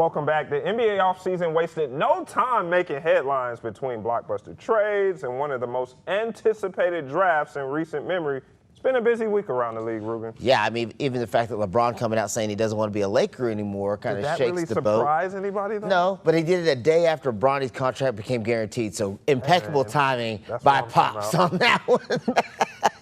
welcome back. The NBA offseason wasted no time making headlines between blockbuster trades and one of the most anticipated drafts in recent memory. It's been a busy week around the league, Ruben. Yeah, I mean, even the fact that LeBron coming out saying he doesn't want to be a Laker anymore kind of shakes the boat. Did that really surprise anybody, though? No, but he did it a day after Bronny's contract became guaranteed, so impeccable timing by Pops on that one.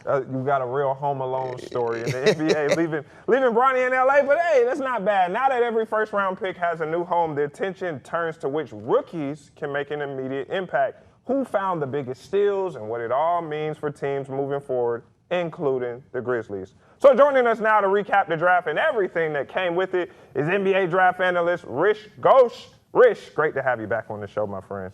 You got a real Home Alone story in the NBA, leaving Bronny in LA, but hey, that's not bad. Now that every first-round pick has a new home, the attention turns to which rookies can make an immediate impact, who found the biggest steals, and what it all means for teams moving forward, including the Grizzlies. So joining us now to recap the draft and everything that came with it is NBA draft analyst Rish Ghosh. Rish, great to have you back on the show, my friend.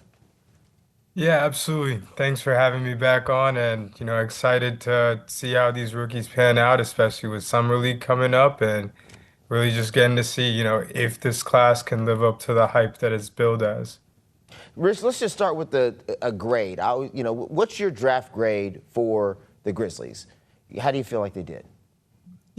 Yeah, absolutely. Thanks for having me back on, and excited to see how these rookies pan out, especially with Summer League coming up, and really just getting to see, if this class can live up to the hype that it's billed as. Rich, let's just start with a grade. What's your draft grade for the Grizzlies? How do you feel like they did?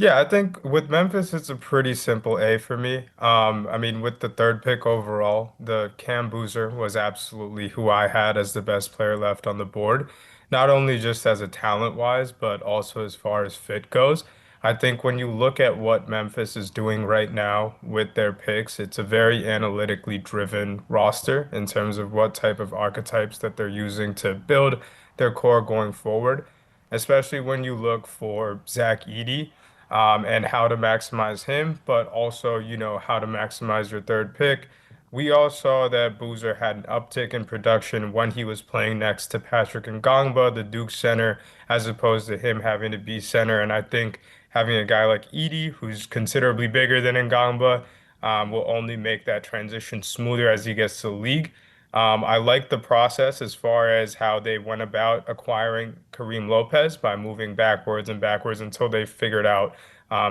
Yeah, I think with Memphis, it's a pretty simple A for me. I mean, with the third pick overall, the Cam Boozer was absolutely who I had as the best player left on the board, not only just as a talent-wise, but also as far as fit goes. I think when you look at what Memphis is doing right now with their picks, it's a very analytically driven roster in terms of what type of archetypes that they're using to build their core going forward, especially when you look for Zach Edey. And how to maximize him, but also, how to maximize your third pick. We all saw that Boozer had an uptick in production when he was playing next to Patrick Ngongba, the Duke center, as opposed to him having to be center. And I think having a guy like Edey, who's considerably bigger than Ngongba, will only make that transition smoother as he gets to the league. I like the process as far as how they went about acquiring Kareem Lopez by moving backwards and backwards until they figured out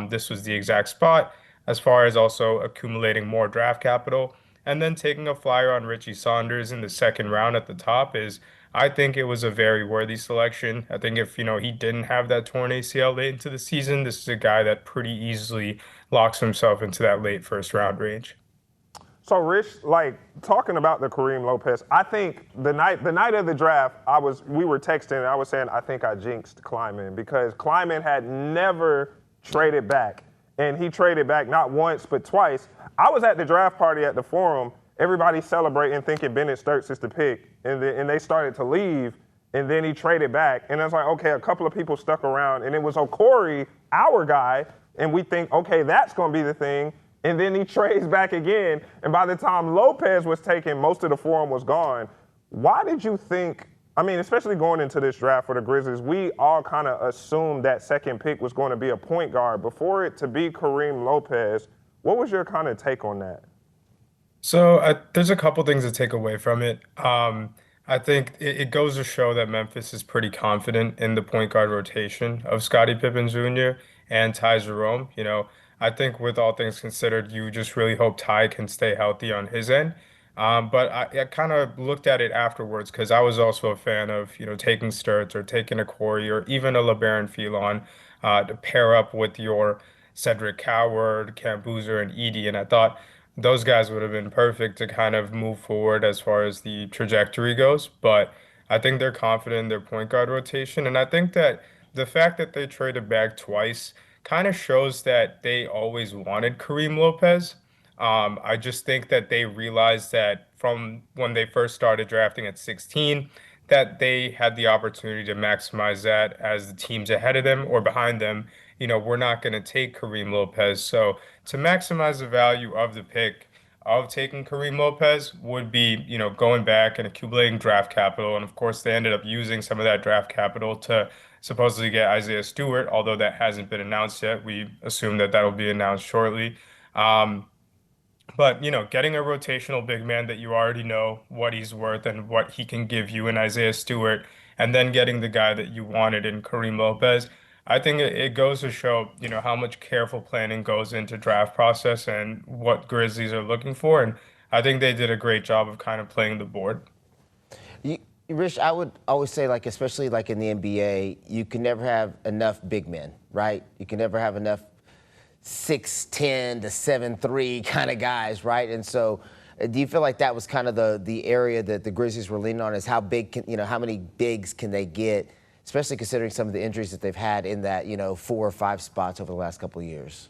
this was the exact spot, as far as also accumulating more draft capital. And then taking a flyer on Richie Saunders in the second round at the top I think it was a very worthy selection. I think if, he didn't have that torn ACL late into the season, this is a guy that pretty easily locks himself into that late first round range. So, Rich, talking about the Kareem Lopez, I think the night of the draft, we were texting, and I was saying I think I jinxed Kleiman because Kleiman had never traded back, and he traded back not once but twice. I was at the draft party at the Forum, everybody celebrating, thinking Bennett Sturts is the pick, and they started to leave, and then he traded back, and I was like, okay, a couple of people stuck around, and it was Okori, our guy, and we think, okay, that's going to be the thing. And then he trades back again. And by the time Lopez was taken, most of the Forum was gone. Why did you think, especially going into this draft for the Grizzlies, we all kind of assumed that second pick was going to be a point guard. Before it to be Kareem Lopez, what was your kind of take on that? So there's a couple things to take away from it. I think it goes to show that Memphis is pretty confident in the point guard rotation of Scottie Pippen Jr. and Ty Jerome. I think with all things considered, you just really hope Ty can stay healthy on his end. But I kind of looked at it afterwards because I was also a fan of, taking Sturts or taking a Corey or even a LeBaron Phelan to pair up with your Cedric Coward, Cam Boozer, and Edey. And I thought those guys would have been perfect to kind of move forward as far as the trajectory goes. But I think they're confident in their point guard rotation. And I think that the fact that they traded back twice kind of shows that they always wanted Kareem Lopez. I just think that they realized that from when they first started drafting at 16, that they had the opportunity to maximize that as the teams ahead of them or behind them, we're not going to take Kareem Lopez. So to maximize the value of the pick of taking Kareem Lopez would be, going back and accumulating draft capital. And of course, they ended up using some of that draft capital to supposedly get Isaiah Stewart, although that hasn't been announced yet. We assume that that'll be announced shortly. But, getting a rotational big man that you already know what he's worth and what he can give you in Isaiah Stewart, and then getting the guy that you wanted in Kareem Lopez, I think it goes to show, how much careful planning goes into draft process and what Grizzlies are looking for. And I think they did a great job of kind of playing the board. Rich, I would always say, especially in the NBA, you can never have enough big men, right? You can never have enough 6'10" to 7'3" kind of guys, right? And so, do you feel like that was kind of the area that the Grizzlies were leaning on? Is how big can, how many bigs can they get, especially considering some of the injuries that they've had in that 4 or 5 spots over the last couple of years?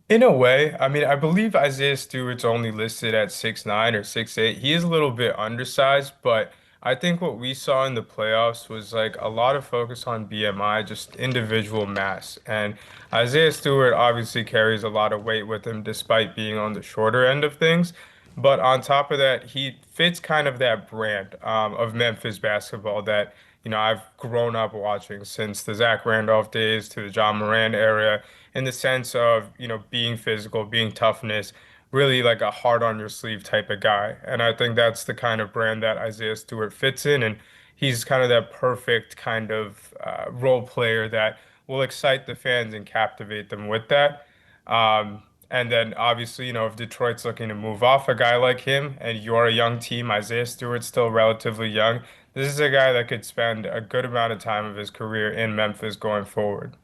In a way, I mean, I believe Isaiah Stewart's only listed at 6'9" or 6'8". He is a little bit undersized, but I think what we saw in the playoffs was like a lot of focus on BMI, just individual mass. And Isaiah Stewart obviously carries a lot of weight with him despite being on the shorter end of things. But on top of that, he fits kind of that brand of Memphis basketball that, I've grown up watching since the Zach Randolph days to the John Moran era, in the sense of, being physical, being toughness, really like a heart on your sleeve type of guy. And I think that's the kind of brand that Isaiah Stewart fits in. And he's kind of that perfect kind of role player that will excite the fans and captivate them with that. And then obviously, if Detroit's looking to move off a guy like him and you're a young team, Isaiah Stewart's still relatively young. This is a guy that could spend a good amount of time of his career in Memphis going forward.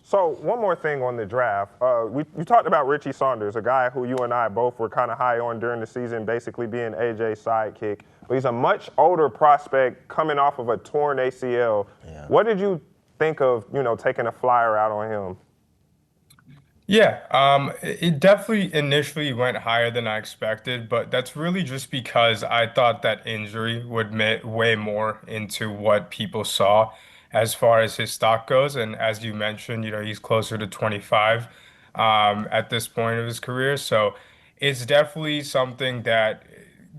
So one more thing on the draft. We talked about Richie Saunders, a guy who you and I both were kind of high on during the season, basically being AJ's sidekick. But he's a much older prospect coming off of a torn ACL. Yeah. What did you think of, taking a flyer out on him? Yeah, it definitely initially went higher than I expected, but that's really just because I thought that injury would weigh more into what people saw as far as his stock goes. And as you mentioned, he's closer to 25 at this point of his career. So it's definitely something that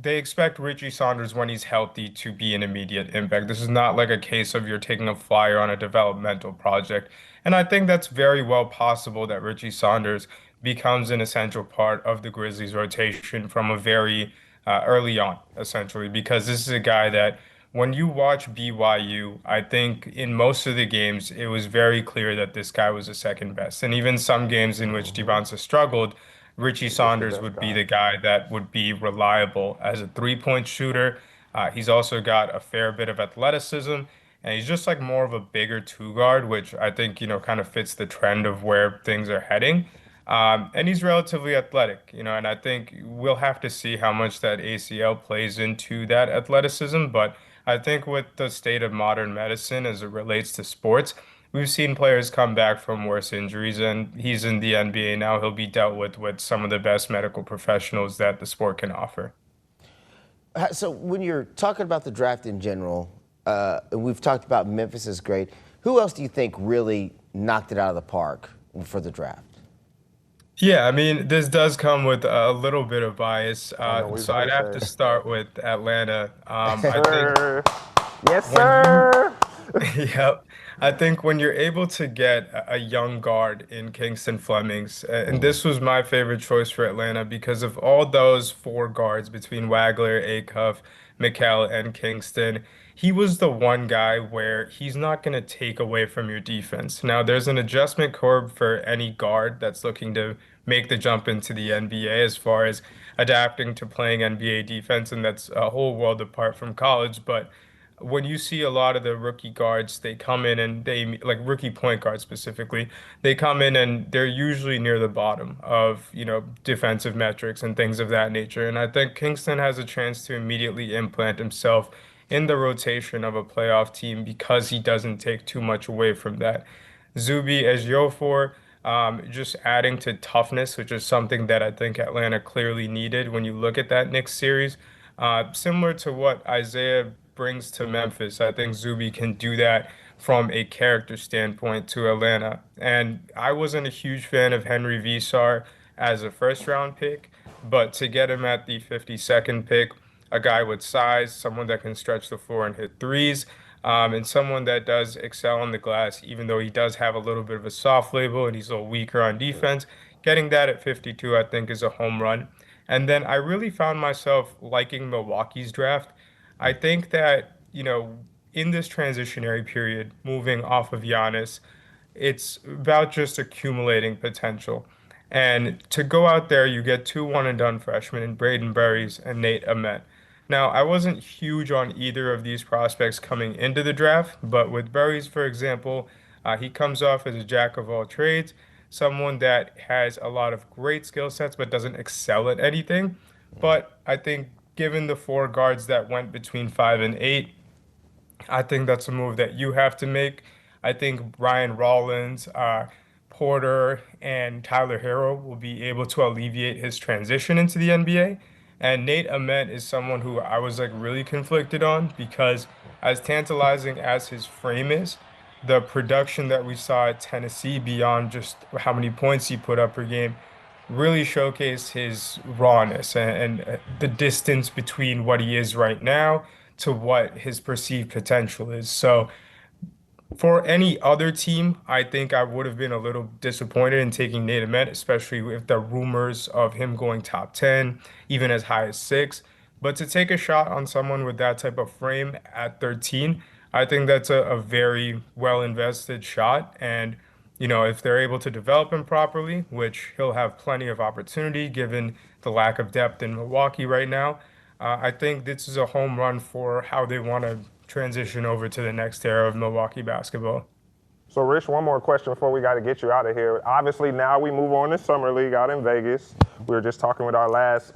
they expect Richie Saunders when he's healthy to be an immediate impact. This is not like a case of you're taking a flyer on a developmental project. And I think that's very well possible that Richie Saunders becomes an essential part of the Grizzlies rotation from a very early on, essentially, because this is a guy that when you watch BYU, I think in most of the games, it was very clear that this guy was the second best. And even some games in which Devonta struggled, Richie He was the Saunders best would be guy. the guy that would be reliable as a three-point shooter. He's also got a fair bit of athleticism, and he's just like more of a bigger two guard, which I think, kind of fits the trend of where things are heading. And he's relatively athletic, and I think we'll have to see how much that ACL plays into that athleticism. But I think with the state of modern medicine as it relates to sports, we've seen players come back from worse injuries, and he's in the NBA now. He'll be dealt with some of the best medical professionals that the sport can offer. So when you're talking about the draft in general, and we've talked about Memphis is great, who else do you think really knocked it out of the park for the draft? Yeah, I mean, this does come with a little bit of bias. I know what he's So about I'd have to to say. start with Atlanta. Yes, I think sir. Yes, when you sir. Yep. I think when you're able to get a young guard in Kingston Flemings, and Mm. this was my favorite choice for Atlanta because of all those four guards between Wagler, Acuff, Mikal, and Kingston, he was the one guy where he's not going to take away from your defense. Now, there's an adjustment curve for any guard that's looking to make the jump into the NBA as far as adapting to playing NBA defense, and that's a whole world apart from college, but when you see a lot of the rookie guards, they come in and like rookie point guards specifically, they come in and they're usually near the bottom of, defensive metrics and things of that nature. And I think Kingston has a chance to immediately implant himself in the rotation of a playoff team because he doesn't take too much away from that. Zuby Ejiofor, just adding to toughness, which is something that I think Atlanta clearly needed when you look at that Knicks series. Similar to what Isaiah brings to Memphis, I think Zuby can do that from a character standpoint to Atlanta. And I wasn't a huge fan of Henry Visar as a first round pick, but to get him at the 52nd pick, a guy with size, someone that can stretch the floor and hit threes, and someone that does excel on the glass, even though he does have a little bit of a soft label and he's a little weaker on defense. Getting that at 52, I think, is a home run. And then I really found myself liking Milwaukee's draft. I think that, in this transitionary period, moving off of Giannis, it's about just accumulating potential. And to go out there, you get two one and done freshmen in Braden Burries and Nate Ahmet. Now, I wasn't huge on either of these prospects coming into the draft, but with Burries, for example, he comes off as a jack of all trades. someone that has a lot of great skill sets but doesn't excel at anything. But I think given the four guards that went between 5 and 8, I think that's a move that you have to make. I think Ryan Rollins, Porter, and Tyler Hero will be able to alleviate his transition into the NBA. And Nate Ahmet is someone who I was like really conflicted on because as tantalizing as his frame is, the production that we saw at Tennessee beyond just how many points he put up per game really showcased his rawness and the distance between what he is right now to what his perceived potential is. So for any other team, I think I would have been a little disappointed in taking Nate Ahmet, especially with the rumors of him going top 10, even as high as 6. But to take a shot on someone with that type of frame at 13, I think that's a very well invested shot. And, if they're able to develop him properly, which he'll have plenty of opportunity given the lack of depth in Milwaukee right now, I think this is a home run for how they want to transition over to the next era of Milwaukee basketball. So, Rich, one more question before we got to get you out of here. Obviously, now we move on to Summer League out in Vegas. We were just talking with our last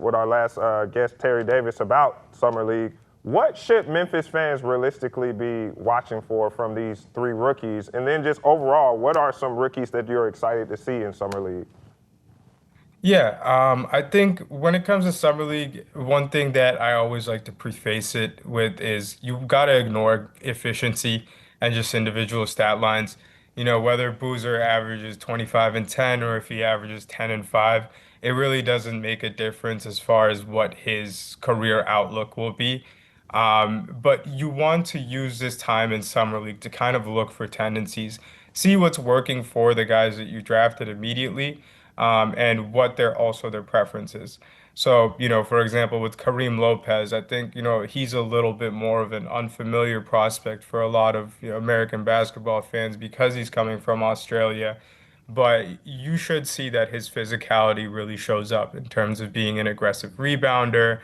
guest, Terry Davis, about Summer League. What should Memphis fans realistically be watching for from these 3 rookies? And then just overall, what are some rookies that you're excited to see in Summer League? Yeah, I think when it comes to Summer League, one thing that I always like to preface it with is you got to ignore efficiency and just individual stat lines. Whether Boozer averages 25 and 10 or if he averages 10 and 5, it really doesn't make a difference as far as what his career outlook will be. But you want to use this time in Summer League to kind of look for tendencies, see what's working for the guys that you drafted immediately, and what their preferences. So, for example, with Kareem Lopez, I think, he's a little bit more of an unfamiliar prospect for a lot of, American basketball fans because he's coming from Australia. But you should see that his physicality really shows up in terms of being an aggressive rebounder,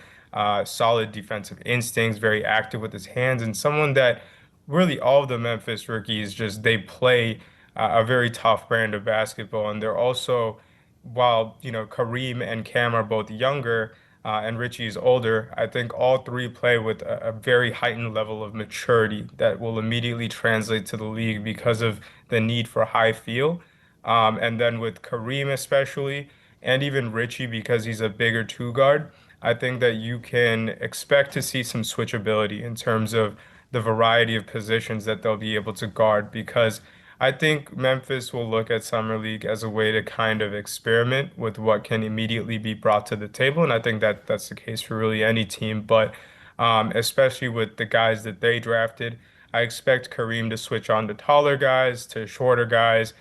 solid defensive instincts, very active with his hands, and someone that really all of the Memphis rookies just they play a very tough brand of basketball, and they're also while Kareem and Cam are both younger and Richie is older, I think all 3 play with a very heightened level of maturity that will immediately translate to the league because of the need for high feel. And then with Kareem especially, and even Richie because he's a bigger 2 guard, I think that you can expect to see some switchability in terms of the variety of positions that they'll be able to guard because I think Memphis will look at Summer League as a way to kind of experiment with what can immediately be brought to the table. And I think that that's the case for really any team, but especially with the guys that they drafted, I expect Kareem to switch on to taller guys, to shorter guys.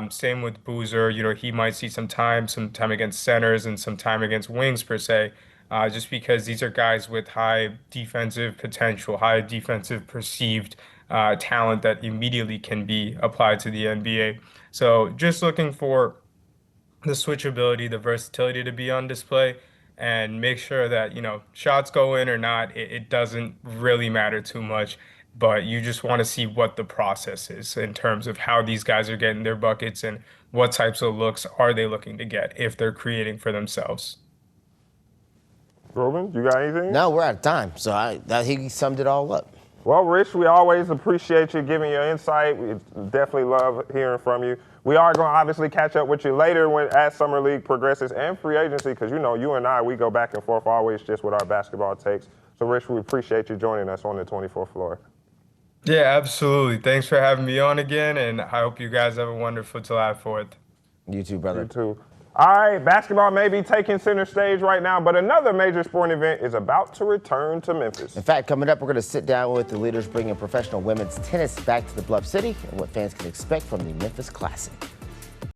Same with Boozer, he might see some time against centers and some time against wings per se, just because these are guys with high defensive potential, high defensive perceived talent that immediately can be applied to the NBA. So just looking for the switchability, the versatility to be on display and make sure that, shots go in or not, it doesn't really matter too much. But you just want to see what the process is in terms of how these guys are getting their buckets and what types of looks are they looking to get if they're creating for themselves. Ruben, you got anything? No, we're out of time. So he summed it all up. Well, Rich, we always appreciate you giving your insight. We definitely love hearing from you. We are going to obviously catch up with you later as Summer League progresses and free agency because, you and I, we go back and forth always just with our basketball takes. So, Rich, we appreciate you joining us on the 24th floor. Yeah, absolutely. Thanks for having me on again, and I hope you guys have a wonderful July 4th. You too, brother. You too. All right, basketball may be taking center stage right now, but another major sporting event is about to return to Memphis. In fact, coming up, we're going to sit down with the leaders bringing professional women's tennis back to the Bluff City and what fans can expect from the Memphis Classic.